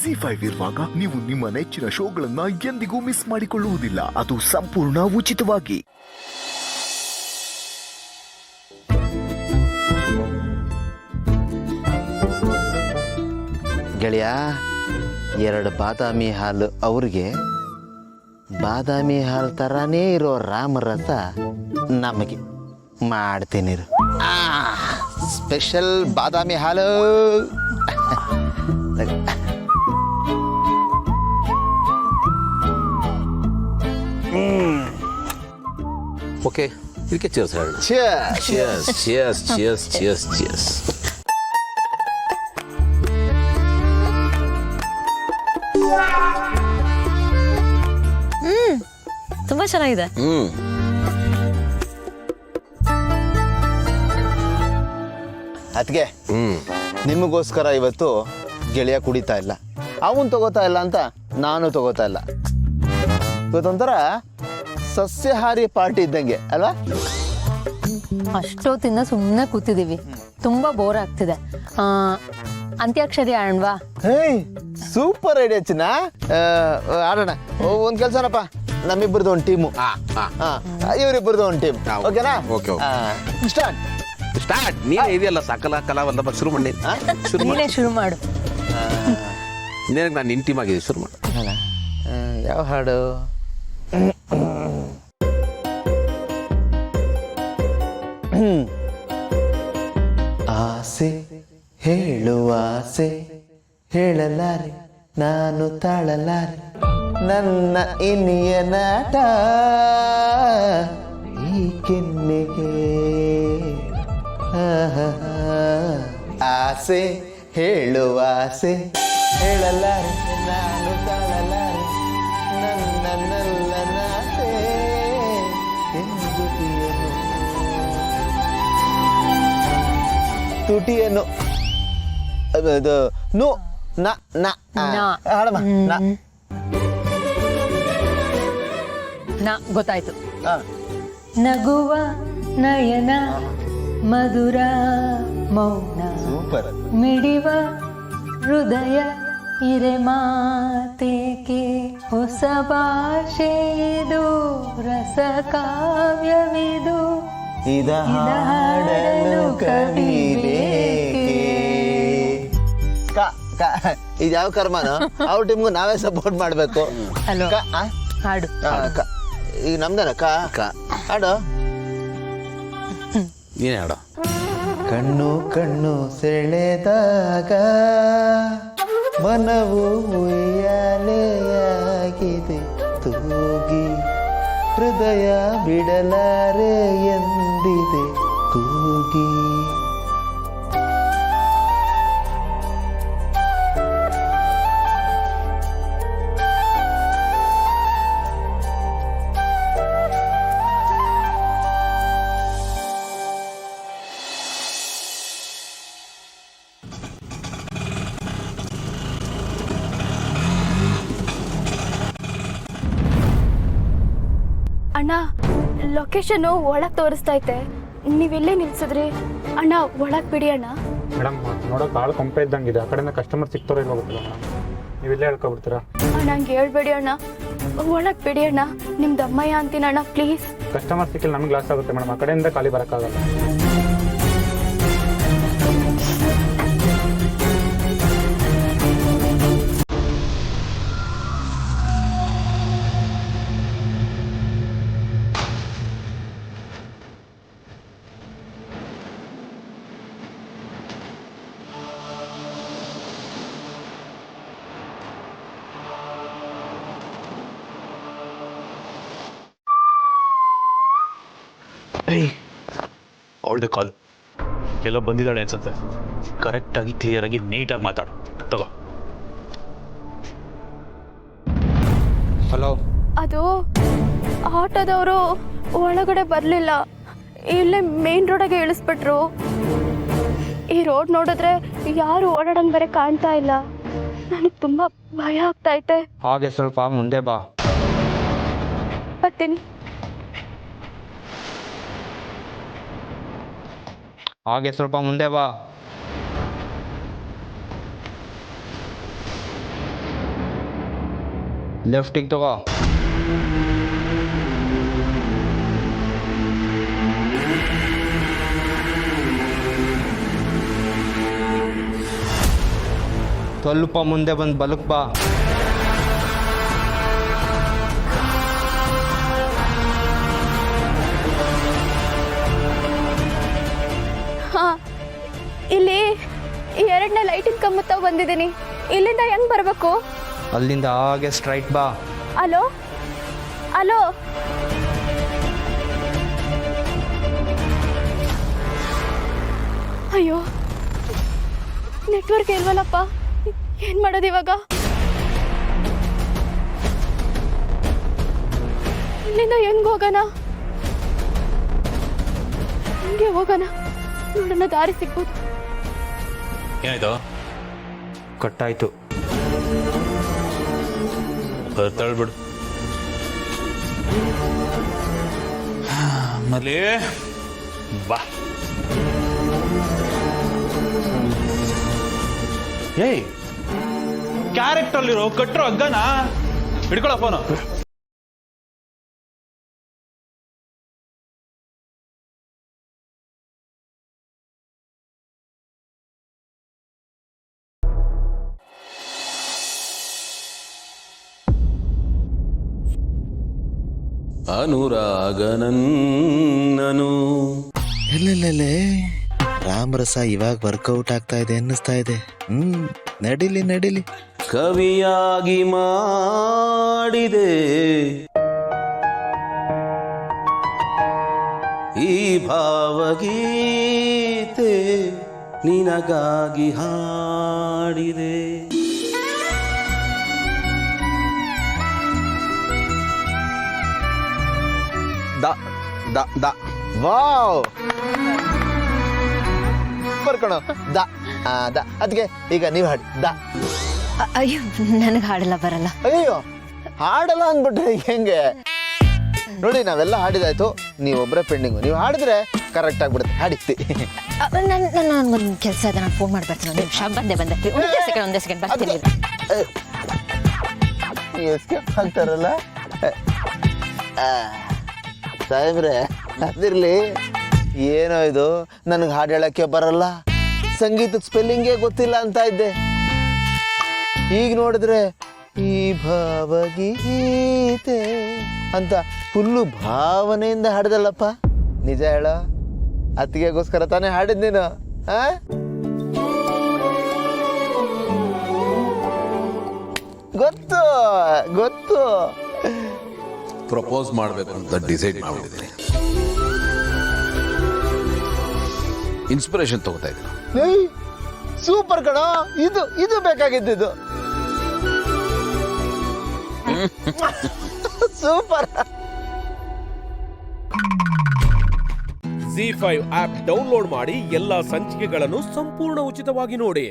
ಜಿ5 ಇರುವಾಗ ನೀವು ನಿಮ್ಮ ನೆಚ್ಚಿನ ಶೋಗಳನ್ನ ಎಂದಿಗೂ ಮಿಸ್ ಮಾಡಿಕೊಳ್ಳುವುದಿಲ್ಲ. ಅದು ಸಂಪೂರ್ಣ ಉಚಿತವಾಗಿ. ಗೆಳೆಯ, 2 ಬಾದಾಮಿ ಹಾಲು ಅವ್ರಿಗೆ, ಬಾದಾಮಿ ಹಾಲು ಥರನೇ ಇರೋ ರಾಮರಸ ನಮಗೆ ಮಾಡ್ತೀನಿ. ಸ್ಪೆಷಲ್ ಬಾದಾಮಿ ಹಾಲು. ಓಕೆ, ಇದಕ್ಕೆ ಚಿಯರ್ಸ್ ಹೇಳಿ. Cheers. Cheers cheers cheers cheers. ತುಂಬಾ ಚೆನ್ನಾಗಿದೆ. ಅದಕ್ಕೆ ನಿಮಗೋಸ್ಕರ ಇವತ್ತು ಗೆಳೆಯ ಕುಡಿತಾ ಇಲ್ಲ, ಅವನು ತಗೋತಾ ಇಲ್ಲ ಅಂತ ನಾನು ತಗೋತಾ ಇಲ್ಲ. ಇವತ್ತೊಂಥರ ಸಸ್ಯಾಹಾರಿ ಪಾರ್ಟಿ ಇದ್ದಂಗೆ ಅಲ್ವಾ? ಅಷ್ಟೊತ್ತಿಂದ ಸುಮ್ಮನೆ ಕೂತಿದ್ದೀವಿ, ತುಂಬಾ ಬೋರ್ ಆಗ್ತಿದೆ. ಅಂತ್ಯಾಕ್ಷರಿ ಆಡೋಣವಾ? ಸೂಪರ್ ಐಡಿಯಾ ಚಿನ್ನ, ಆಡೋಣ. ಒಂದ್ ಕೆಲ್ಸನಪ್ಪ, ನಮ್ಮಿಬ್ಬರದು ಒಂದು ಟೀಮು, ಇವರಿಬ್ಬರದು ಒಂದು ಟೀಮ್. ಓಕೆನಾ? ಸ್ಟಾರ್ಟ್. ಸ್ಟಾರ್ಟ್. ನೀನೇ ಇದೆಯಲ್ಲ ಸಕಲ ಕಲಾವಂತ ಶುರು ಮಾಡಿ. ಶುರು ಮಾಡು. ನಿನಗೆ ನಾನು ನಿನ್ನ ಟೀಮ್ ಆಗಿದೆ, ಶುರು ಮಾಡು. ಯಾವ ಹಾಡು? ಆಸೆ ಹೇಳುವ ಆಸೆ ಹೇಳಲಾರೆ, ನಾನು ತಾಳಲಾರೆ, ನನ್ನ ಇನಿಯ ನಾಟ ಈ ಕೆನ್ನೆಗೆ. ಆಸೆ ಹೇಳುವ ಆಸೆ ಹೇಳಲಾರೆ, ನಾನು ತಾಳಲಾರೆ, ನನ್ನ ನಲ್ಲ ನಾಟೆ ಎಂದುಟಿಯನು ತುಟಿಯನ್ನು. ಅದು ನು ನ ನ ಹಾಡಮ್ಮ. ಗೊತ್ತಾಯ್ತು. ನಗುವ ನಯನ ಮಧುರ ಮೌನ, ಸೂಪರ್. ಮಿಡಿವ ಹೃದಯ ಇರೆ ಮಾತೇಕೆ, ಹೊಸ ಭಾಷೆ ಇದು, ರಸ ಕಾವ್ಯವಿದು, ಇದ ಹಾಡಲು ಕವಿ ಬೇಕೆ. ಇದು ಯಾವ ಕರ್ಮನೋ ಅವ್ರ ಟೀಮ್ಗೂ ನಾವೇ ಸಪೋರ್ಟ್ ಮಾಡಬೇಕು. ಹಲೋ, ಹಾಡು. ಈಗ ನಮ್ದನ ಹಾಡು. ನೀನೇ ಹಾಡು. ಕಣ್ಣು ಕಣ್ಣು ಸೆಳೆದಾಗ ಮನವು ಉಯ್ಯಾಲೆಯಾಗಿದೆ ತೂಗಿ, ಹೃದಯ ಬಿಡಲಾರೆ ಎಂದಿದೆ ಕೂಗಿ. ಅಣ್ಣ, ಲೊಕೇಶನ್ ಒಳಗೆ ತೋರಿಸ್ತೈತೆ, ನೀವೆಲ್ಲೇ ನಿಲ್ಸಿದ್ರಿ ಅಣ್ಣ? ಒಳಗೆ ಬಿಡಿ ಅಣ್ಣ. ಮೇಡಮ್, ನೋಡೋಕೆ ಭಾಳ ಕಂಪೆ ಇದ್ದಂಗಿದೆ, ಆ ಕಡೆಯಿಂದ ಕಸ್ಟಮರ್ ಸಿಗ್ತಾರೋ ಇಲ್ಲ ಗೊತ್ತಿಲ್ಲ ಮೇಡಮ್. ನೀವೆಲ್ಲೇ ಹೇಳ್ಕೊಬಿಡ್ತೀರಾ? ನಂಗೆ ಹೇಳ್ಬೇಡಿ ಅಣ್ಣ, ಒಳಗೆ ಬಿಡಿ ಅಣ್ಣ. ನಿಮ್ದು ಅಮ್ಮಯ್ಯ ಅಂತೀನಿ ಅಣ್ಣ, ಪ್ಲೀಸ್. ಕಸ್ಟಮರ್ ಸಿಕ್ಕಿಲ್ಲ ನಮ್ಗೆ ಲಾಸ್ ಆಗುತ್ತೆ ಮೇಡಮ್, ಆ ಕಡೆಯಿಂದ ಖಾಲಿ ಬರೋಕ್ಕಾಗಲ್ಲ. ಅವಳದೇ ಕಾಲ್ ಎಲ್ಲೋ ಬಂದಿದ್ದಾಳೆ ಅನ್ಸುತ್ತೆ. ಕರೆಕ್ಟಾಗಿ ಕ್ಲಿಯರಾಗಿ ನೀಟಾಗಿ ಮಾತಾಡು. ತಗೋ. ಹಲೋ. ಅದು ಆಟೋದವರು ಒಳಗಡೆ ಬರಲಿಲ್ಲ, ಇಲ್ಲೇ ಮೇನ್ ರೋಡಾಗೆ ಇಳಿಸ್ಬಿಟ್ರು. ಈ ರೋಡ್ ನೋಡಿದ್ರೆ ಯಾರು ಓಡಾಡಂಗೆ ಬೇರೆ ಕಾಣ್ತಾ ಇಲ್ಲ. ನನಗೆ ತುಂಬ ಭಯ ಆಗ್ತೈತೆ. ಹಾಗೆ ಸ್ವಲ್ಪ ಮುಂದೆ ಬಾ. ಬರ್ತೀನಿ. ಹಾಗೆ ಸ್ವಲ್ಪ ಮುಂದೆ ಬಾ. ಲೆಫ್ಟಿಗೆ ತಗೋ. ಸ್ವಲ್ಪ ಮುಂದೆ ಬಂದು ಬಲಕ್ಕೆ ಬಾ. ಹಾಂ, ಇಲ್ಲಿ ಈ 2ನೇ ಲೈಟಿನ ಕಂಬ ತಾವ್ ಬಂದಿದ್ದೀನಿ. ಇಲ್ಲಿಂದ ಹೆಂಗ್ ಬರಬೇಕು? ಅಲ್ಲಿಂದ ಹಾಗೆ ಸ್ಟ್ರೈಟ್ ಬಾ. ಅಲೋ ಅಲೋ, ಅಯ್ಯೋ ನೆಟ್ವರ್ಕ್ ಇಲ್ವಲ್ಲಪ್ಪ, ಏನ್ ಮಾಡೋದು ಇವಾಗ? ಇಲ್ಲಿಂದ ಹೆಂಗ್ ಹೋಗೋಣ? ಹಿಂಗೆ ಹೋಗೋಣ, ನೋಡೋಣ ದಾರಿ ಸಿಗ್ಬೋದು. ಏನಾಯ್ತು? ಕಟ್ಟಾಯ್ತು. ತಳ್ಬಿಡು ಮಲ್ಲಿ ಬಾ. ಏಯ್, ಕ್ಯಾರೆಕ್ಟರ್ಲಿರೋ ಕಟ್ರೋ ಹಗ್ಗನ ಹಿಡ್ಕೊಳ ಫೋನು. ಅನುರಾಗನನ್ನನು ಎಲ್ಲೆಲ್ಲೆಲ್ಲೇ ರಾಮರಸ ಇವಾಗ ವರ್ಕೌಟ್ ಆಗ್ತಾ ಇದೆ ಅನ್ನಿಸ್ತಾ ಇದೆ. ನಡಿಲಿ ನಡಿಲಿ. ಕವಿಯಾಗಿ ಮಾಡಿದೆ ಈ ಭಾವಗೀತೆ, ನಿನಗಾಗಿ ಹಾಡಿದೆ. ದ ದ ದ ವಾವ್, ಬರ್ಕೊಣ. ದ ದ ಅದಕ್ಕೆ ಈಗ ನೀವು ಹಾಡಿ. ದ. ಅಯ್ಯೋ, ನನಗೆ ಹಾಡೆಲ್ಲ ಬರಲ್ಲ. ಅಯ್ಯೋ, ಹಾಡಲ್ಲ ಅಂದ್ಬಿಟ್ರೆ ಹೆಂಗೆ? ನೋಡಿ, ನಾವೆಲ್ಲ ಹಾಡಿದಾಯ್ತು, ನೀವೊಬ್ಬರೇ ಪೆಂಡಿಂಗು. ನೀವು ಹಾಡಿದ್ರೆ ಕರೆಕ್ಟ್ ಆಗ್ಬಿಡುತ್ತೆ. ಹಾಡಿಸ್ತಿ. ನನಗೊಂದು ಕೆಲಸ ಇದೆ, ನಾನು ಫೋನ್ ಮಾಡಿ ಬರ್ತೀನಿ. ಒಂದು ನಿಮಿಷ, ಬಂದೆ ಒಂದೇ ಸೆಕೆಂಡ್ ಬರ್ತೀನಿ. ಎಸ್ಕೇಪ್ ಆಗ್ತಾರಲ್ಲ ಸಾಹೇಬ್ರೆ. ಅದಿರ್ಲಿ, ಏನೋ ಇದು, ನನಗೆ ಹಾಡು ಹೇಳಕ್ಕೆ ಬರಲ್ಲ, ಸಂಗೀತದ ಸ್ಪೆಲ್ಲಿಂಗೇ ಗೊತ್ತಿಲ್ಲ ಅಂತ ಇದ್ದೆ. ಈಗ ನೋಡಿದ್ರೆ ಈ ಭಾವಗೀತೆ ಅಂತ ಫುಲ್ಲು ಭಾವನೆಯಿಂದ ಹಾಡ್ದಲ್ಲಪ್ಪ. ನಿಜ ಹೇಳ, ಅತ್ತಿಗೆಗೋಸ್ಕರ ತಾನೇ ಹಾಡಿದ್ ನೀನು? ಗೊತ್ತು ಗೊತ್ತು. ಪ್ರಪೋಸ್ ಮಾಡಬೇಕು ಅಂತ ಡಿಸೈಡ್ ಮಾಡಿಬಿಟ್ಟಿದ್ದೀನಿ. ಇನ್ಸ್ಪಿರೇಷನ್ ತಗೋತಾ ಇದ್ದೀನಿ. ಸೂಪರ್ ಕಣ, ಇದು ಬೇಕಾಗಿದ್ದು. ಸೂಪರ್. ZEE5 ಆಪ್ ಡೌನ್ಲೋಡ್ ಮಾಡಿ ಎಲ್ಲಾ ಸಂಚಿಕೆಗಳನ್ನು ಸಂಪೂರ್ಣ ಉಚಿತವಾಗಿ ನೋಡಿ.